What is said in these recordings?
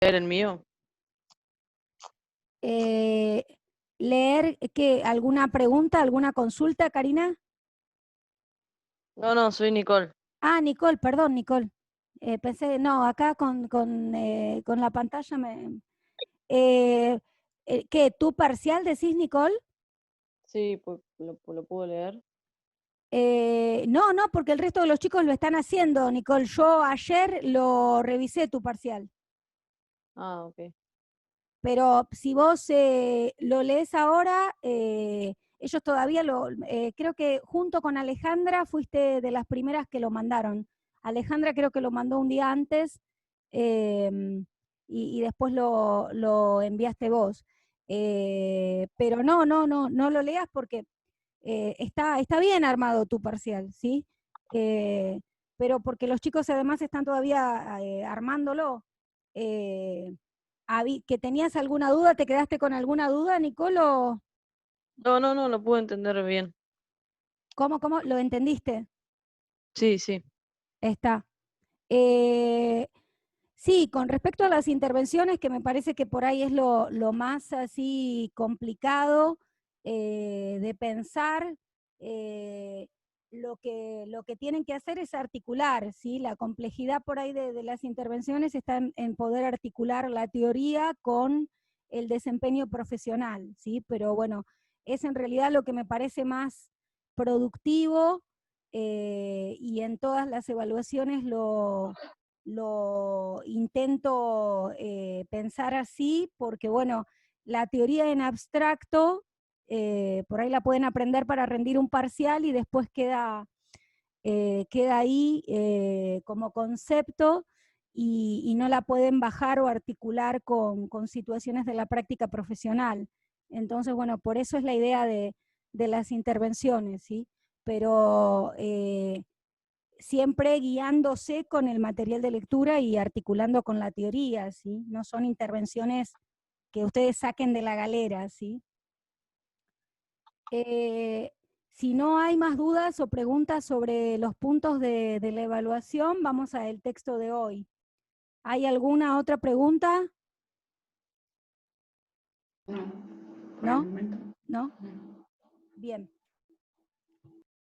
leer el mío? Leer, ¿qué? ¿Alguna pregunta, alguna consulta, Karina? No, no, soy Nicole. Ah, Nicole, perdón, Nicole. Pensé, no, acá con la pantalla eh, ¿qué? ¿Tu parcial decís, Nicole? Sí, pues lo puedo leer. No, no, porque el resto de los chicos lo están haciendo, Nicole. Yo ayer lo revisé tu parcial. Ah, ok. Pero si vos lo lees ahora, ellos todavía creo que junto con Alejandra fuiste de las primeras que lo mandaron. Alejandra creo que lo mandó un día antes eh, y después lo enviaste vos. Pero no lo leas porque está bien armado tu parcial, ¿sí? Eh, pero porque los chicos además están todavía armándolo. Eh, ¿Que tenías alguna duda? ¿Te quedaste con alguna duda, Nicolo? No, no, no, lo puedo entender bien. ¿Cómo? ¿Lo entendiste? Sí, sí. Está. Eh, sí, con respecto a las intervenciones, que me parece que por ahí es lo más así complicado de pensar, eh, lo que tienen que hacer es articular, ¿sí? La complejidad por ahí de las intervenciones está en poder articular la teoría con el desempeño profesional, ¿sí? Pero bueno, es en realidad lo que me parece más productivo y en todas las evaluaciones lo intento pensar así, porque bueno, la teoría en abstracto, por ahí la pueden aprender para rendir un parcial y después queda ahí como concepto y no la pueden bajar o articular con situaciones de la práctica profesional. Entonces, bueno, por eso es la idea de las intervenciones, ¿sí? Pero siempre guiándose con el material de lectura y articulando con la teoría, ¿sí? No son intervenciones que ustedes saquen de la galera, ¿sí? Eh, si no hay más dudas o preguntas sobre los puntos de la evaluación, vamos al texto de hoy. ¿Hay alguna otra pregunta? No, por el ¿No? momento. ¿No? No. Bien.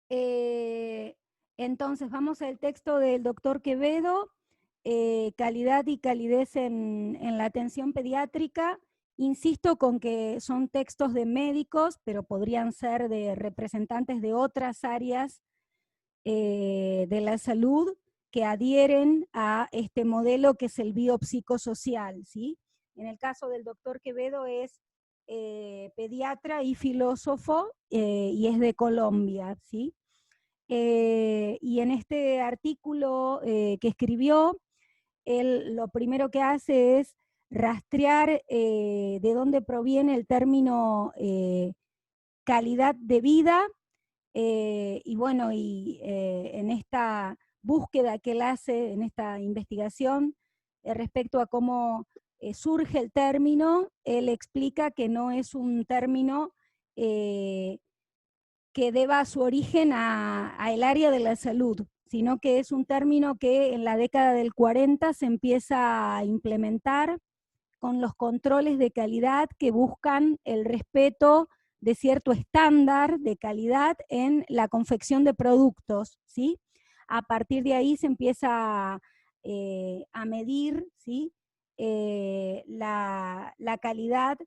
Eh, entonces, vamos al texto del doctor Quevedo, calidad y calidez en la atención pediátrica. Insisto con que son textos de médicos, pero podrían ser de representantes de otras áreas de la salud que adhieren a este modelo que es el biopsicosocial, ¿sí? En el caso del doctor Quevedo es pediatra y filósofo y es de Colombia, ¿sí? Y en este artículo que escribió, él lo primero que hace es rastrear de dónde proviene el término calidad de vida, y bueno, en esta búsqueda que él hace, en esta investigación respecto a cómo surge el término, él explica que no es un término eh, que deba su origen a el área de la salud, sino que es un término que en la década del 40 se empieza a implementar con los controles de calidad que buscan el respeto de cierto estándar de calidad en la confección de productos, ¿sí? A partir de ahí se empieza a medir, ¿sí? La calidad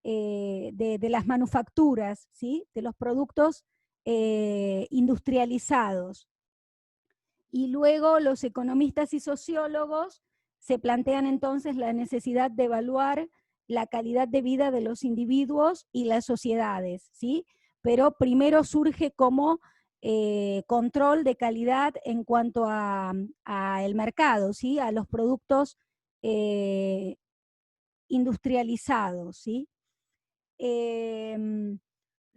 de las manufacturas, ¿sí? De los productos industrializados. Y luego los economistas y sociólogos se plantean entonces la necesidad de evaluar la calidad de vida de los individuos y las sociedades, ¿sí? Pero primero surge como control de calidad en cuanto a el mercado, ¿sí? A los productos eh, industrializados, ¿sí? Eh,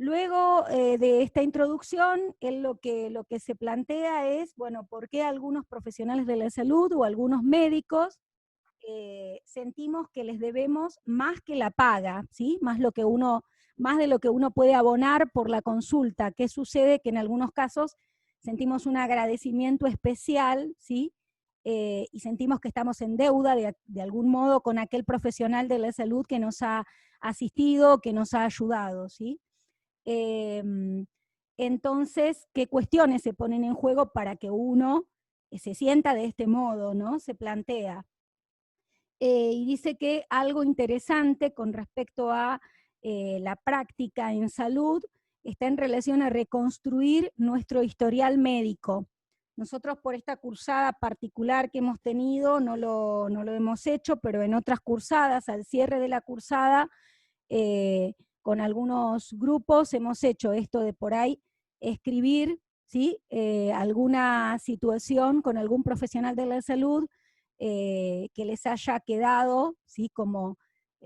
Luego de esta introducción, él lo que se plantea es, bueno, ¿por qué algunos profesionales de la salud o algunos médicos sentimos que les debemos más que la paga, ¿sí? Más de lo que uno puede abonar por la consulta? ¿Qué sucede? Que en algunos casos sentimos un agradecimiento especial, ¿sí? y sentimos que estamos en deuda de algún modo con aquel profesional de la salud que nos ha asistido, que nos ha ayudado, ¿sí? Entonces, ¿qué cuestiones se ponen en juego para que uno se sienta de este modo, ¿no? Se plantea. Y dice que algo interesante con respecto a la práctica en salud está en relación a reconstruir nuestro historial médico. Nosotros por esta cursada particular que hemos tenido no lo hemos hecho, pero en otras cursadas, al cierre de la cursada, con algunos grupos hemos hecho esto de por ahí escribir, ¿sí? Alguna situación con algún profesional de la salud que les haya quedado, ¿sí? Como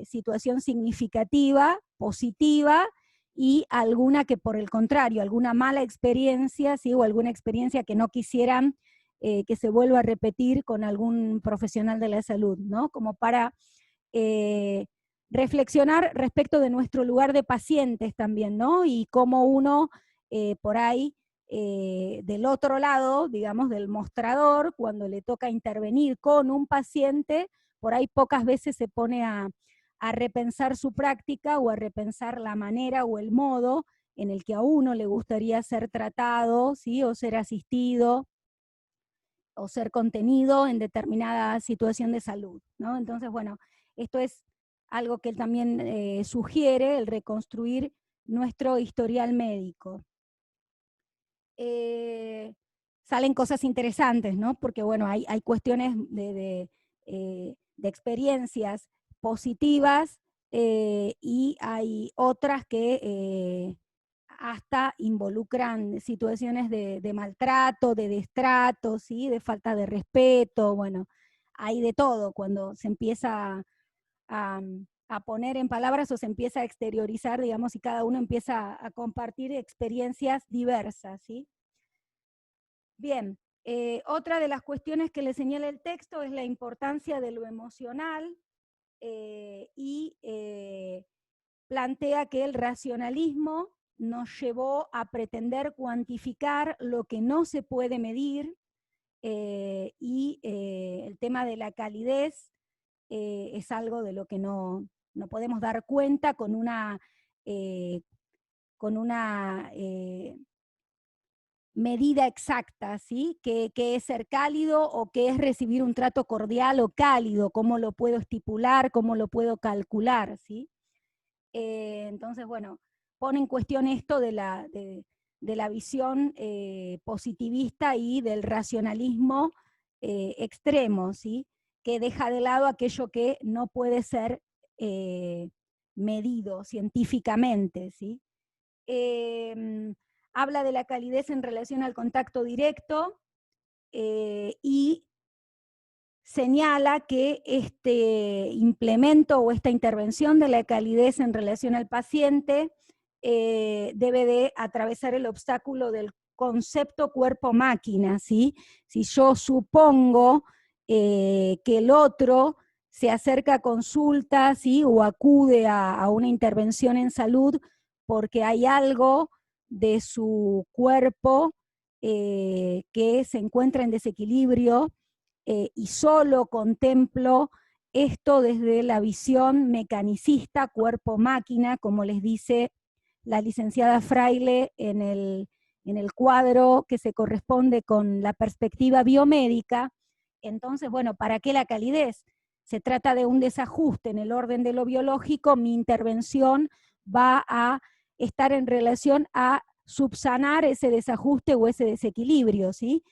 situación significativa, positiva, y alguna que por el contrario, alguna mala experiencia, ¿sí? O alguna experiencia que no quisieran que se vuelva a repetir con algún profesional de la salud, ¿no? Como para reflexionar respecto de nuestro lugar de pacientes también, ¿no? Y cómo uno por ahí del otro lado, digamos, del mostrador, cuando le toca intervenir con un paciente, por ahí pocas veces se pone a repensar su práctica o a repensar la manera o el modo en el que a uno le gustaría ser tratado, ¿sí? O ser asistido, o ser contenido en determinada situación de salud, ¿no? Entonces, bueno, esto es algo que él también sugiere, el reconstruir nuestro historial médico. Salen cosas interesantes, ¿no? Porque, bueno, hay cuestiones de experiencias positivas y hay otras que hasta involucran situaciones de maltrato, de destrato, ¿sí? De falta de respeto, bueno, hay de todo cuando se empieza a poner en palabras o se empieza a exteriorizar, digamos, y cada uno empieza a compartir experiencias diversas, ¿sí? Bien, otra de las cuestiones que le señala el texto es la importancia de lo emocional y plantea que el racionalismo nos llevó a pretender cuantificar lo que no se puede medir y el tema de la calidez es algo de lo que no podemos dar cuenta con una medida exacta, ¿sí? ¿Qué es ser cálido o qué es recibir un trato cordial o cálido? ¿Cómo lo puedo estipular? ¿Cómo lo puedo calcular? ¿Sí? Entonces, bueno, pone en cuestión esto de la visión positivista y del racionalismo extremo, ¿sí? Que deja de lado aquello que no puede ser medido científicamente, ¿sí? Habla de la calidez en relación al contacto directo y señala que este implemento o esta intervención de la calidez en relación al paciente debe de atravesar el obstáculo del concepto cuerpo-máquina, ¿sí? Si yo supongo que el otro se acerca a consulta, ¿sí? O acude a una intervención en salud porque hay algo de su cuerpo que se encuentra en desequilibrio, y solo contemplo esto desde la visión mecanicista, cuerpo-máquina, como les dice la licenciada Fraile en el cuadro que se corresponde con la perspectiva biomédica. Entonces, bueno, ¿para qué la calidez? Se trata de un desajuste en el orden de lo biológico, mi intervención va a estar en relación a subsanar ese desajuste o ese desequilibrio, ¿sí?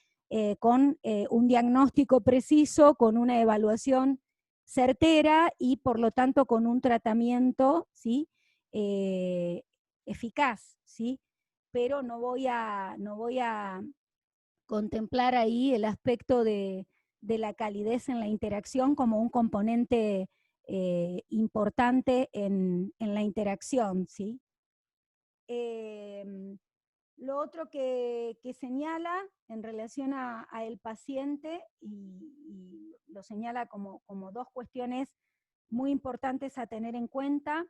Con un diagnóstico preciso, con una evaluación certera y por lo tanto con un tratamiento, ¿sí? Eficaz, ¿sí? Pero no voy a contemplar ahí el aspecto de la calidez en la interacción como un componente importante en la interacción, ¿sí? Lo otro que señala en relación a el paciente, y lo señala como dos cuestiones muy importantes a tener en cuenta,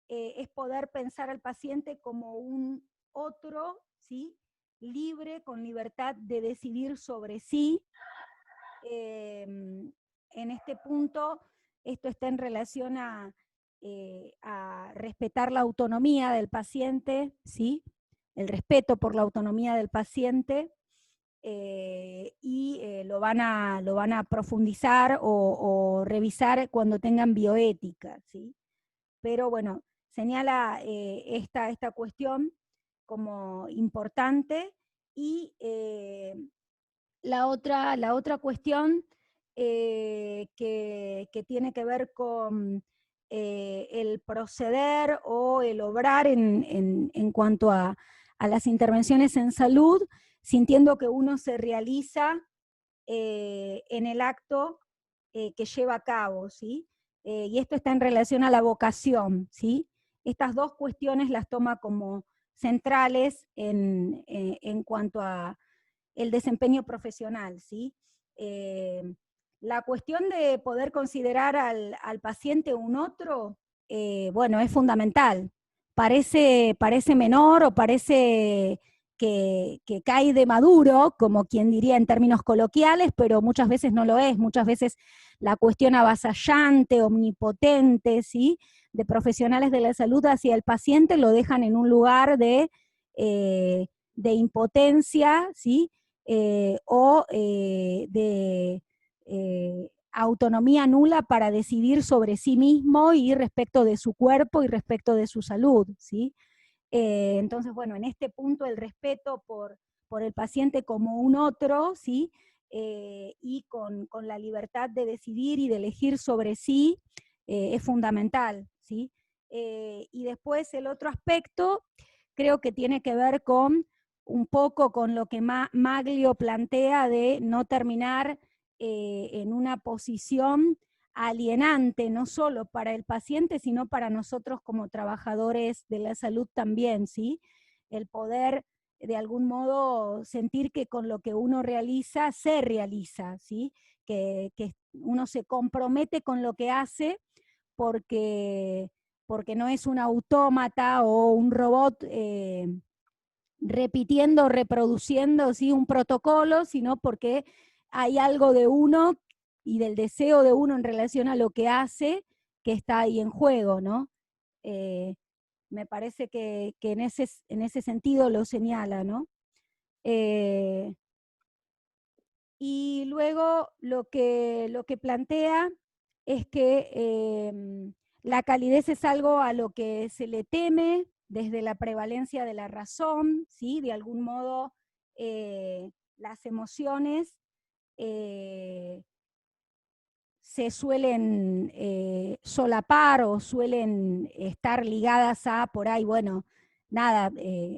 es poder pensar al paciente como un otro, ¿sí? Libre, con libertad de decidir sobre sí, En este punto, esto está en relación a respetar la autonomía del paciente, ¿sí? El respeto por la autonomía del paciente, lo van a profundizar o revisar cuando tengan bioética, ¿sí? Pero bueno, señala esta cuestión como importante, y la otra cuestión que tiene que ver con el proceder o el obrar en cuanto a las intervenciones en salud, sintiendo que uno se realiza en el acto que lleva a cabo, ¿sí? Y esto está en relación a la vocación, ¿sí? Estas dos cuestiones las toma como centrales en cuanto a el desempeño profesional, ¿sí? La cuestión de poder considerar al paciente un otro, bueno, es fundamental. Parece menor o parece que cae de maduro, como quien diría en términos coloquiales, pero muchas veces no lo es. Muchas veces la cuestión avasallante, omnipotente, ¿sí?, de profesionales de la salud hacia el paciente lo dejan en un lugar de impotencia, ¿sí?, o de autonomía nula para decidir sobre sí mismo y respecto de su cuerpo y respecto de su salud, ¿sí? Entonces, bueno, en este punto el respeto por el paciente como un otro, ¿sí? Y con la libertad de decidir y de elegir sobre sí, es fundamental, ¿sí? Y después el otro aspecto creo que tiene que ver con un poco con lo que Maglio plantea de no terminar en una posición alienante, no solo para el paciente, sino para nosotros como trabajadores de la salud también, ¿sí? El poder, de algún modo, sentir que con lo que uno realiza, se realiza, ¿sí? Que uno se compromete con lo que hace porque no es un autómata o un robot repitiendo, reproduciendo, ¿sí?, un protocolo, sino porque hay algo de uno y del deseo de uno en relación a lo que hace que está ahí en juego, ¿no? Me parece que en ese sentido lo señala, ¿no? Y luego lo que plantea es que la calidez es algo a lo que se le teme desde la prevalencia de la razón, ¿sí? De algún modo las emociones se suelen solapar o suelen estar ligadas a, por ahí, bueno, nada,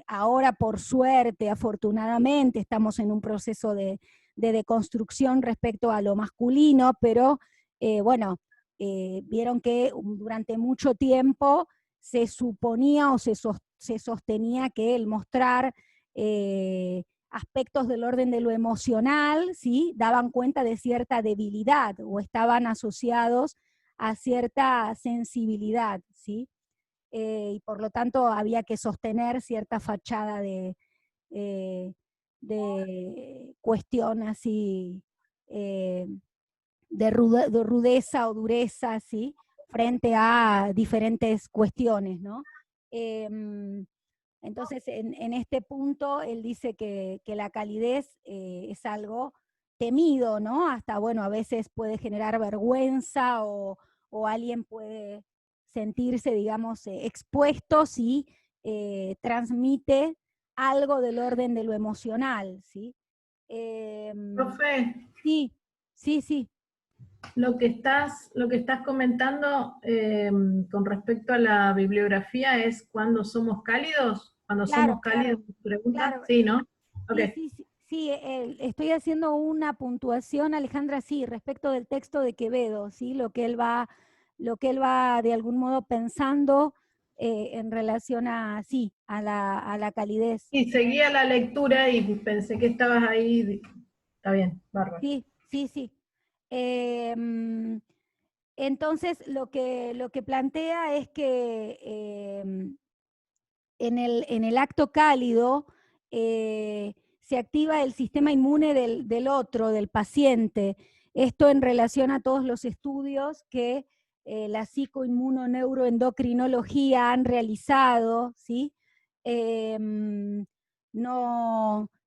ahora por suerte, afortunadamente, estamos en un proceso de deconstrucción respecto a lo masculino, pero bueno, vieron que durante mucho tiempo se suponía o se sostenía que el mostrar aspectos del orden de lo emocional, ¿sí?, daban cuenta de cierta debilidad o estaban asociados a cierta sensibilidad, ¿sí? Y por lo tanto había que sostener cierta fachada de cuestión así, de rudeza o dureza, ¿sí?, frente a diferentes cuestiones, ¿no? Entonces, en este punto, él dice que la calidez es algo temido, ¿no? Hasta, bueno, a veces puede generar vergüenza o alguien puede sentirse, digamos, expuesto si transmite algo del orden de lo emocional, ¿sí? Profe, Sí, sí, sí. lo que estás comentando con respecto a la bibliografía es cuando somos cálidos. Cuando Claro, somos cálidos, pregunta. claro. Sí, ¿no? Ok. Sí, estoy haciendo una puntuación, Alejandra, sí, respecto del texto de Quevedo, ¿sí? Lo que él va de algún modo pensando en relación a, sí, a la calidez. Y seguía la lectura y pensé que estabas ahí. Está bien, bárbaro. Sí, sí, sí. Entonces, lo que plantea es que en el acto cálido se activa el sistema inmune del otro, del paciente. Esto en relación a todos los estudios que la psicoinmunoneuroendocrinología han realizado, ¿sí?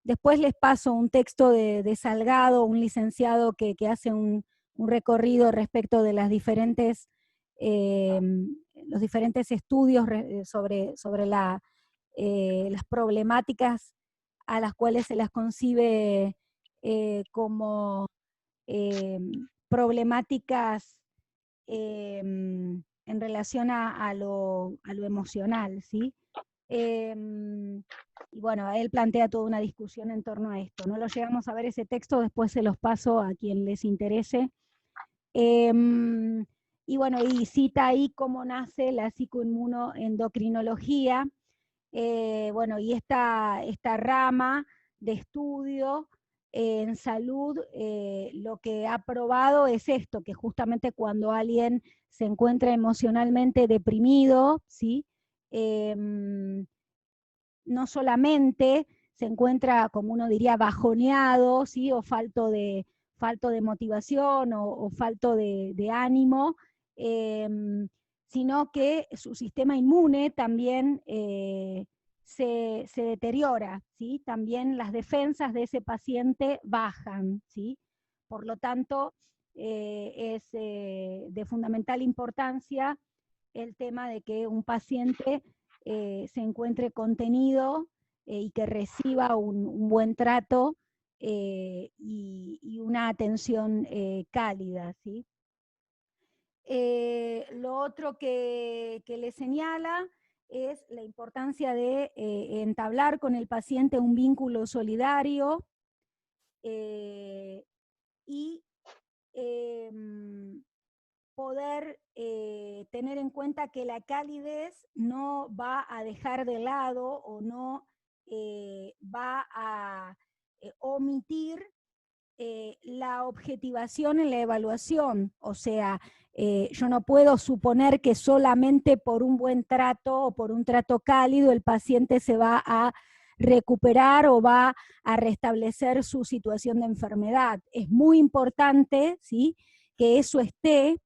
Después les paso un texto de Salgado, un licenciado que hace un recorrido respecto de las los diferentes estudios sobre las problemáticas a las cuales se las concibe como problemáticas en relación a lo emocional, ¿sí? Y bueno, él plantea toda una discusión en torno a esto. No lo llegamos a ver ese texto, después se los paso a quien les interese. Y bueno, y cita ahí cómo nace la psicoinmunoendocrinología. Bueno, y esta rama de estudio en salud, lo que ha probado es esto, que justamente cuando alguien se encuentra emocionalmente deprimido, ¿sí? No solamente se encuentra, como uno diría, bajoneado, ¿sí? O falto de motivación o falto de ánimo, sino que su sistema inmune también se deteriora, ¿sí? También las defensas de ese paciente bajan, ¿sí? Por lo tanto, es de fundamental importancia el tema de que un paciente se encuentre contenido y que reciba un buen trato y una atención cálida, ¿sí? Lo otro que le señala es la importancia de entablar con el paciente un vínculo solidario y poder tener en cuenta que la calidez no va a dejar de lado o no va a omitir la objetivación en la evaluación. O sea, yo no puedo suponer que solamente por un buen trato o por un trato cálido el paciente se va a recuperar o va a restablecer su situación de enfermedad. Es muy importante, ¿sí?, que eso esté,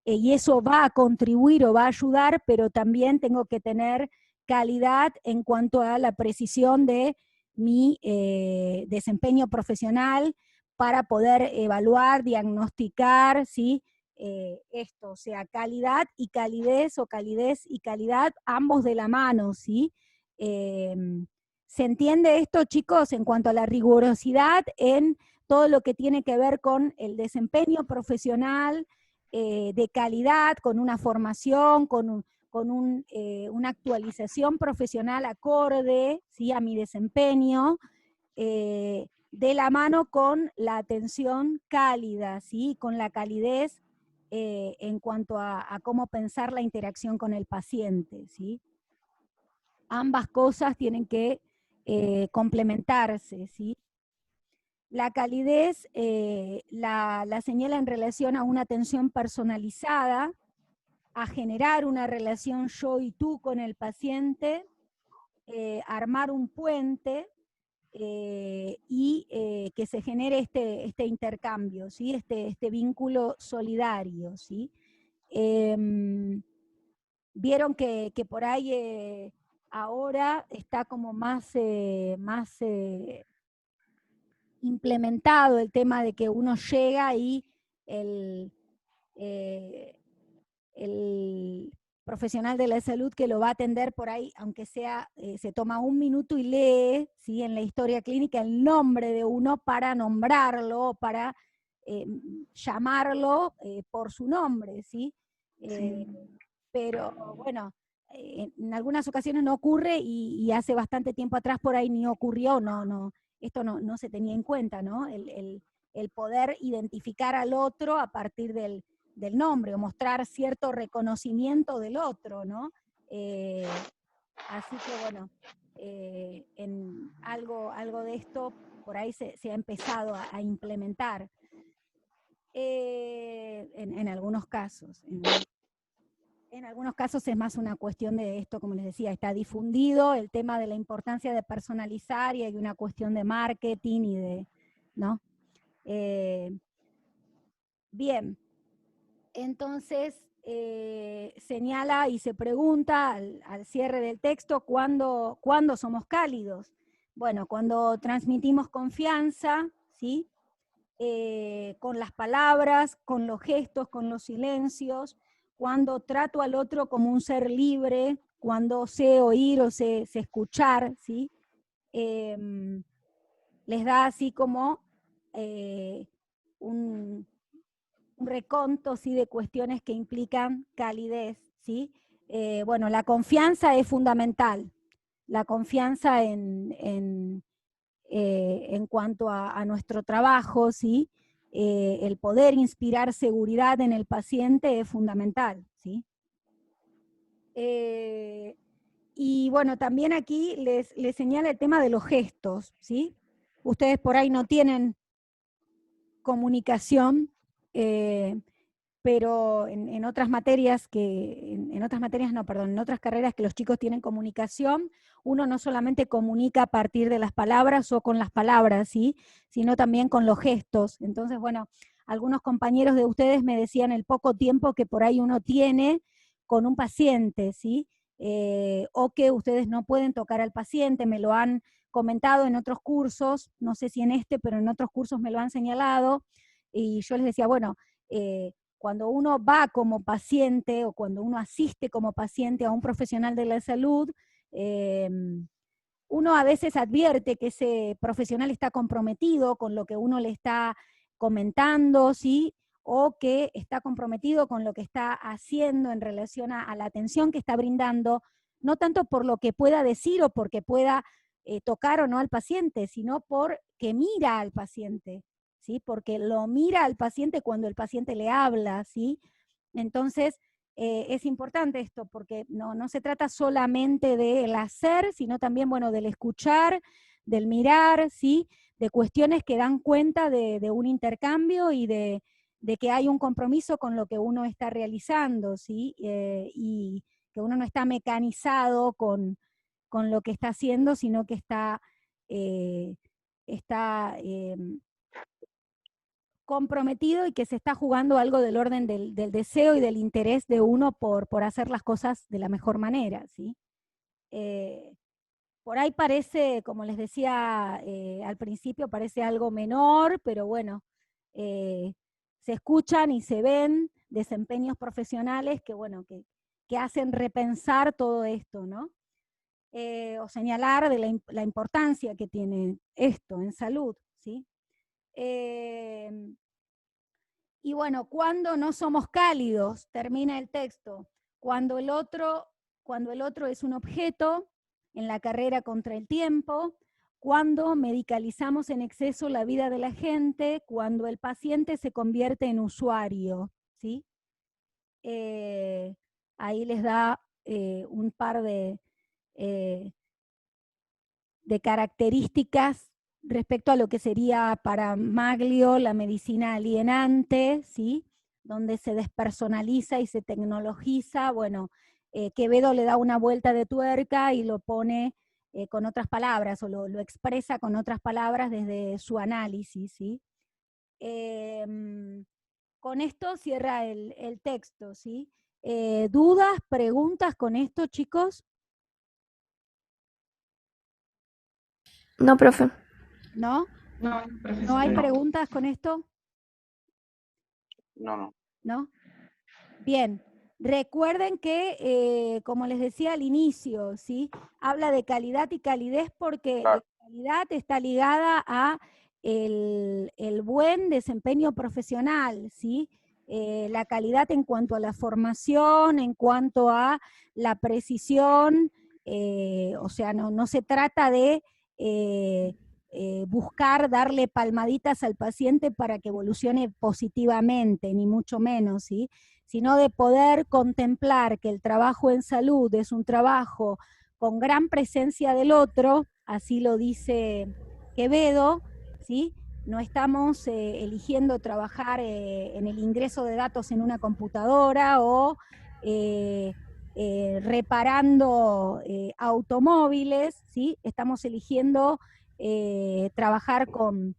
y eso va a contribuir o va a ayudar, pero también tengo que tener calidad en cuanto a la precisión de mi desempeño profesional para poder evaluar, diagnosticar, ¿sí? Esto, o sea, calidad y calidez, o calidez y calidad, ambos de la mano, ¿sí? ¿Se entiende esto, chicos, en cuanto a la rigurosidad en todo lo que tiene que ver con el desempeño profesional de calidad, con una formación, con una actualización profesional acorde, ¿sí?, a mi desempeño, de la mano con la atención cálida, ¿sí?, con la calidez en cuanto a cómo pensar la interacción con el paciente, ¿sí? Ambas cosas tienen que complementarse, ¿sí? La calidez la señala en relación a una atención personalizada, a generar una relación yo y tú con el paciente, armar un puente y que se genere este intercambio, ¿sí?, este vínculo solidario, ¿sí? Vieron que por ahí ahora está como más implementado el tema de que uno llega y el profesional de la salud que lo va a atender por ahí, aunque sea, se toma un minuto y lee, ¿sí?, en la historia clínica el nombre de uno para nombrarlo, para llamarlo por su nombre, ¿sí? Sí. Pero bueno, en algunas ocasiones no ocurre y hace bastante tiempo atrás por ahí ni ocurrió, esto no se tenía en cuenta, ¿no? El poder identificar al otro a partir del nombre o mostrar cierto reconocimiento del otro, ¿no? Así que bueno, en algo de esto por ahí se ha empezado a implementar en algunos casos. en algunos casos es más una cuestión de esto, como les decía, está difundido el tema de la importancia de personalizar y hay una cuestión de marketing y de, ¿no? Bien, entonces señala y se pregunta al cierre del texto ¿cuándo somos cálidos? Bueno, cuando transmitimos confianza, ¿sí? Con las palabras, con los gestos, con los silencios, cuando trato al otro como un ser libre, cuando sé oír o sé escuchar, ¿sí? Les da así como un reconto, ¿sí? De cuestiones que implican calidez, ¿sí? Bueno, la confianza es fundamental, la confianza en cuanto a nuestro trabajo, ¿sí? El poder inspirar seguridad en el paciente es fundamental, ¿sí? Y bueno, también aquí les señala el tema de los gestos, ¿sí? Ustedes por ahí no tienen comunicación, pero en otras materias en otras carreras que los chicos tienen comunicación, uno no solamente comunica a partir de las palabras o con las palabras, ¿sí? Sino también con los gestos. Entonces, bueno, algunos compañeros de ustedes me decían el poco tiempo que por ahí uno tiene con un paciente, ¿sí? O que ustedes no pueden tocar al paciente, me lo han comentado en otros cursos, no sé si en este, pero en otros cursos me lo han señalado, y yo les decía, bueno, cuando uno va como paciente o cuando uno asiste como paciente a un profesional de la salud, uno a veces advierte que ese profesional está comprometido con lo que uno le está comentando, ¿sí? O que está comprometido con lo que está haciendo en relación a la atención que está brindando, no tanto por lo que pueda decir o porque pueda tocar o no al paciente, sino porque mira al paciente, ¿sí? Porque lo mira al paciente cuando el paciente le habla, ¿sí? Entonces, es importante esto, porque no se trata solamente del hacer, sino también, bueno, del escuchar, del mirar, ¿sí? De cuestiones que dan cuenta de un intercambio y de que hay un compromiso con lo que uno está realizando, ¿sí? Y que uno no está mecanizado con lo que está haciendo, sino que está comprometido y que se está jugando algo del orden del deseo y del interés de uno por hacer las cosas de la mejor manera, ¿sí? Por ahí parece, como les decía al principio, parece algo menor, pero bueno, se escuchan y se ven desempeños profesionales que, bueno, que hacen repensar todo esto, ¿no? O señalar de la importancia que tiene esto en salud, ¿sí? Y bueno, cuando no somos cálidos, termina el texto, cuando el otro es un objeto en la carrera contra el tiempo, cuando medicalizamos en exceso la vida de la gente, cuando el paciente se convierte en usuario, ¿sí? Ahí les da un par de características respecto a lo que sería para Maglio la medicina alienante, ¿sí? Donde se despersonaliza y se tecnologiza. Bueno, Quevedo le da una vuelta de tuerca y lo pone con otras palabras, o lo expresa con otras palabras desde su análisis, ¿sí? Con esto cierra el texto, ¿sí? ¿Dudas, preguntas con esto, chicos? No, profe. ¿No? No, profe, ¿No hay no. preguntas con esto? No. ¿No? Bien. Recuerden que, como les decía al inicio, ¿sí? Habla de calidad y calidez porque Claro. la calidad está ligada a el buen desempeño profesional, ¿sí? La calidad en cuanto a la formación, en cuanto a la precisión, o sea, no se trata de buscar darle palmaditas al paciente para que evolucione positivamente, ni mucho menos, ¿sí? Sino de poder contemplar que el trabajo en salud es un trabajo con gran presencia del otro, así lo dice Quevedo, ¿sí? No estamos eligiendo trabajar en el ingreso de datos en una computadora o reparando automóviles, ¿sí? Estamos eligiendo trabajar con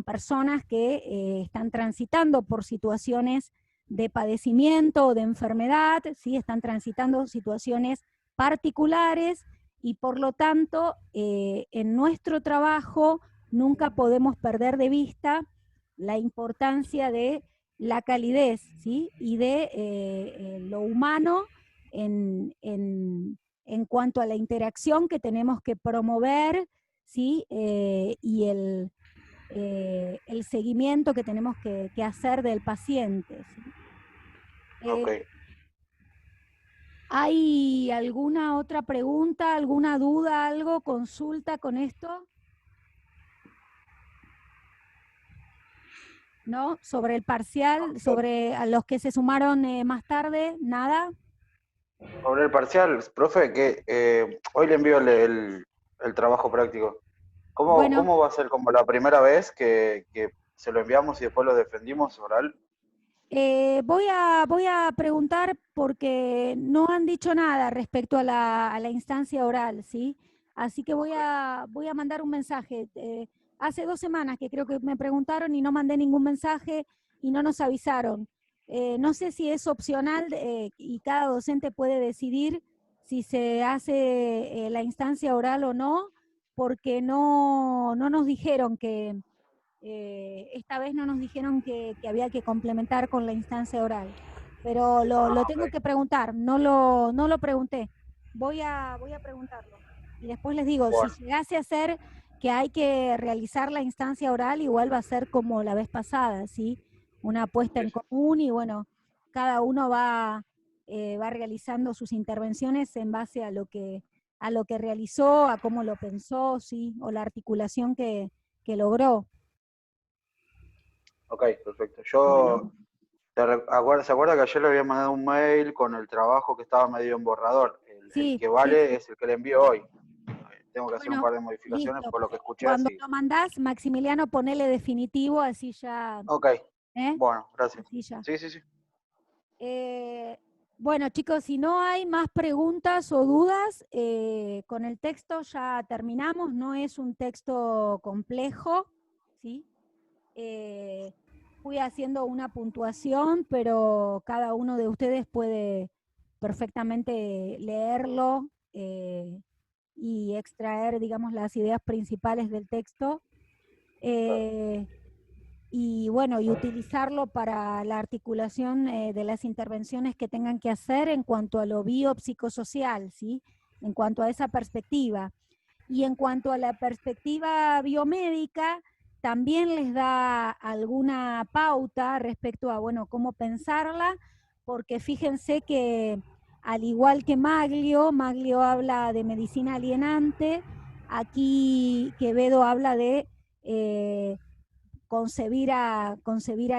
personas que están transitando por situaciones de padecimiento o de enfermedad, ¿sí? Están transitando situaciones particulares y por lo tanto en nuestro trabajo nunca podemos perder de vista la importancia de la calidez, ¿sí? Y de lo humano en cuanto a la interacción que tenemos que promover, ¿sí? Y el seguimiento que tenemos que hacer del paciente, ¿sí? Ok. ¿Hay alguna otra pregunta, alguna duda, algo, consulta con esto? ¿No? ¿Sobre el parcial? ¿Sobre a los que se sumaron más tarde? ¿Nada? Sobre el parcial, profe, que hoy le envío el trabajo práctico. Bueno. ¿Cómo va a ser como la primera vez que se lo enviamos y después lo defendimos oral? Voy a preguntar porque no han dicho nada respecto a la instancia oral, ¿sí? Así que voy a mandar un mensaje. Hace 2 semanas que creo que me preguntaron y no mandé ningún mensaje y no nos avisaron. No sé si es opcional y cada docente puede decidir si se hace la instancia oral o no, porque no nos dijeron que... esta vez no nos dijeron que había que complementar con la instancia oral, pero lo tengo que preguntar, no lo pregunté, voy a preguntarlo. Y después les digo, Bueno. si llegase a ser que hay que realizar la instancia oral, igual va a ser como la vez pasada, ¿sí? Una apuesta en común y bueno, cada uno va realizando sus intervenciones en base a lo que realizó, a cómo lo pensó, ¿sí? O la articulación que logró. Ok, perfecto. Yo, ¿se acuerda que ayer le había mandado un mail con el trabajo que estaba medio en borrador? El que vale es el que le envío hoy. Tengo que hacer un par de modificaciones listo. por lo que escuché Cuando así. lo mandás, Maximiliano, ponele definitivo, así ya. Ok, bueno, gracias. Así ya. Sí, sí, sí. Bueno, chicos, si no hay más preguntas o dudas, con el texto ya terminamos. No es un texto complejo, ¿sí? Fui haciendo una puntuación, pero cada uno de ustedes puede perfectamente leerlo y extraer, digamos, las ideas principales del texto. Y bueno, y utilizarlo para la articulación de las intervenciones que tengan que hacer en cuanto a lo biopsicosocial, ¿sí? En cuanto a esa perspectiva. Y en cuanto a la perspectiva biomédica, también les da alguna pauta respecto a, bueno, cómo pensarla, porque fíjense que al igual que Maglio habla de medicina alienante, aquí Quevedo habla de concebir a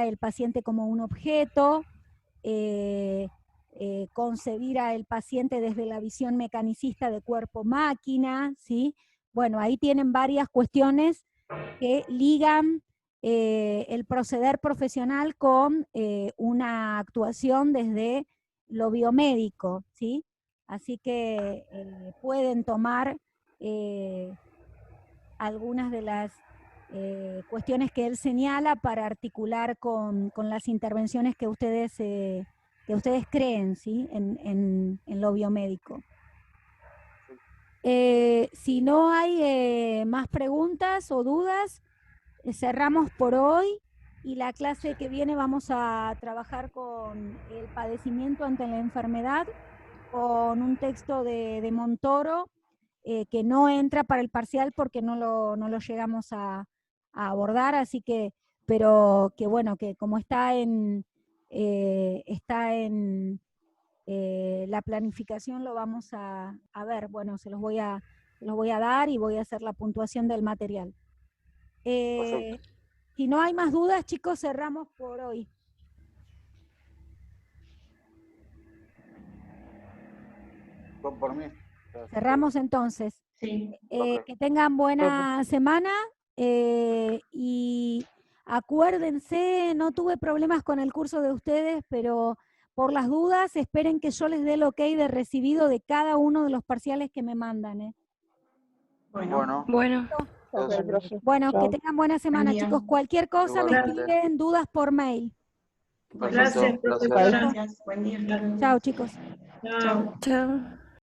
el paciente como un objeto, concebir a el paciente desde la visión mecanicista de cuerpo-máquina, ¿sí? Bueno, ahí tienen varias cuestiones que ligan el proceder profesional con una actuación desde lo biomédico, ¿sí? Así que pueden tomar algunas de las cuestiones que él señala para articular con las intervenciones que ustedes creen, ¿sí? en lo biomédico. Si no hay más preguntas o dudas, cerramos por hoy y la clase que viene vamos a trabajar con el padecimiento ante la enfermedad, con un texto de Montoro que no entra para el parcial porque no lo llegamos a abordar, así que, pero que bueno, que como está en la planificación lo vamos a ver, bueno, se los voy a dar y voy a hacer la puntuación del material. Si no hay más dudas, chicos, cerramos por hoy. Por mí. Cerramos entonces. Sí. Que tengan buena semana y acuérdense, no tuve problemas con el curso de ustedes, pero por las dudas, esperen que yo les dé el ok de recibido de cada uno de los parciales que me mandan, ¿eh? Bueno. Bueno. Bueno, que tengan buena semana, día. chicos. Cualquier cosa me Igualmente. escriben, dudas por mail. Perfecto, Gracias, gracias. profesora. Gracias. Buen día. Hasta luego. Chao, chicos. Chao. Chao.